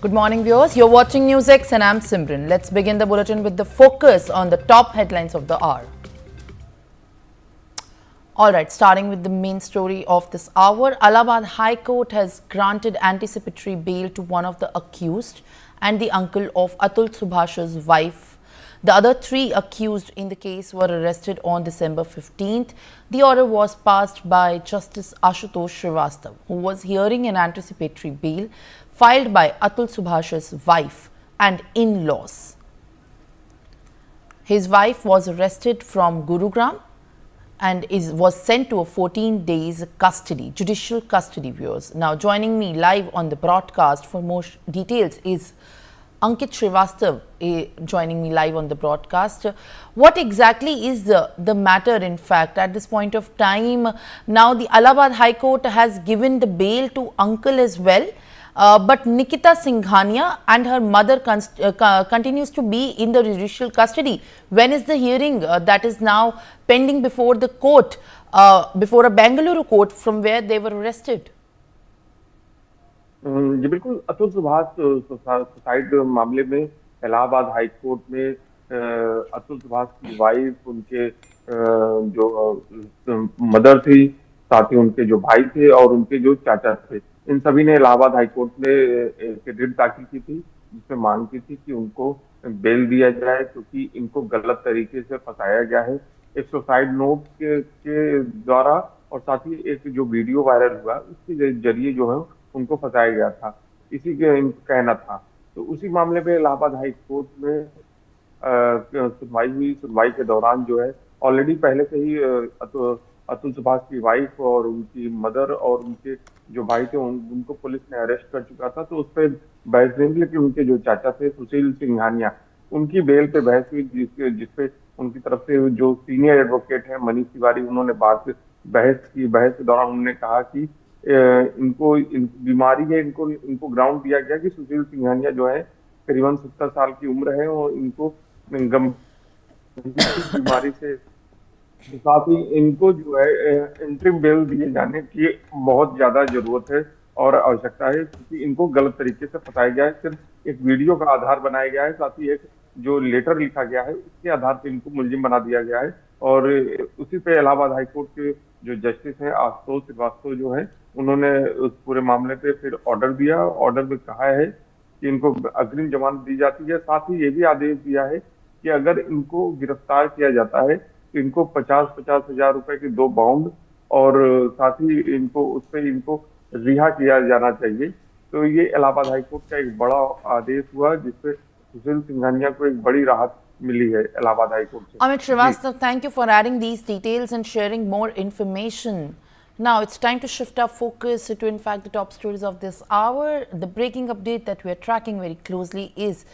Good morning, viewers. You're watching News X and I'm Simran. Let's begin the bulletin with the focus on the top headlines of the hour. Alright, starting with the main story of this hour, Allahabad High Court has granted anticipatory bail to one of the accused and the uncle of Atul Subhash's wife. The other three accused in the case were arrested on December 15th. The order was passed by Justice Ashutosh Srivastava, who was hearing an anticipatory bail filed by Atul Subhash's wife and in-laws. His wife was arrested from Gurugram and was sent to a 14 days custody, judicial custody, viewers. Now joining me live on the broadcast for more details is Ankit Srivastava, joining me live on the broadcast. What exactly is the matter, in fact, at this point of time? Now the Allahabad High Court has given the bail to uncle as well. But Nikita Singhania and her mother continues to be in the judicial custody. When is the hearing that is now pending before the court, before a Bengaluru court from where they were arrested? जी बिल्कुल, Atul Subhash suicide मामले में Allahabad high court में अतुल सुभाष की wife, उनके जो mother थी, साथ ही उनके जो भाई थे और उनके जो चाचा थे, इन सभी ने इलाहाबाद हाई कोर्ट में एक रिट दाखिल की थी, जिसमें मांग की थी कि उनको बेल दिया जाए, क्योंकि इनको गलत तरीके से फंसाया गया है। एक सुसाइड नोट के द्वारा और साथ ही एक जो वीडियो वायरल हुआ, उसके जरिए जो है उनको फंसाया गया था, इसी के कहना था। तो उसी मामले में इलाहाबाद हाई कोर्ट में सुनवाई हुई। सुनवाई के दौरान जो है ऑलरेडी पहले से ही अतुल सुभाष की वाइफ और उनकी मदर और उनके जो भाई थे उनको पुलिस ने अरेस्ट कर चुका था। तो उस पर बहस नहीं, लेकिन उनके जो चाचा थे सुशील सिंघानिया, उनकी बेल पे बहस हुई, जिसपे उनकी तरफ से जो सीनियर एडवोकेट है मनीष तिवारी, उन्होंने बहस के दौरान उन्होंने कहा कि इनको बीमारी है, इनको ग्राउंड दिया गया कि सुशील सिंघानिया जो है करीबन 70 साल की उम्र है और इनको गंभीर बीमारी से, साथ ही इनको जो है इंटरिम बेल दिए जाने की बहुत ज्यादा जरूरत है और आवश्यकता है, क्योंकि इनको गलत तरीके से फंसाया गया है। सिर्फ एक वीडियो का आधार बनाया गया है, साथ ही एक जो लेटर लिखा गया है उसके आधार पर इनको मुलजिम बना दिया गया है। और उसी पे इलाहाबाद हाईकोर्ट के जो जस्टिस हैं आशुतोष श्रीवास्तव जो है, उन्होंने उस पूरे मामले पे फिर ऑर्डर दिया। ऑर्डर में कहा है कि इनको अग्रिम जमानत दी जाती है, साथ ही ये भी आदेश दिया है कि अगर इनको गिरफ्तार किया जाता है तो इनको 50-50 हजार रुपए के 2 बाउंड और साथ ही इनको उस पर इनको रिहा किया जाना चाहिए। तो ये इलाहाबाद हाईकोर्ट का एक बड़ा आदेश हुआ, जिससे सुशील सिंघानिया को एक बड़ी राहत मिली है इलाहाबाद हाईकोर्ट से। Amit Srivastava, thank you for adding these details and sharing more information. Now it's time to shift our focus to, in fact, the top stories of this hour. The breaking update that we are tracking very closely is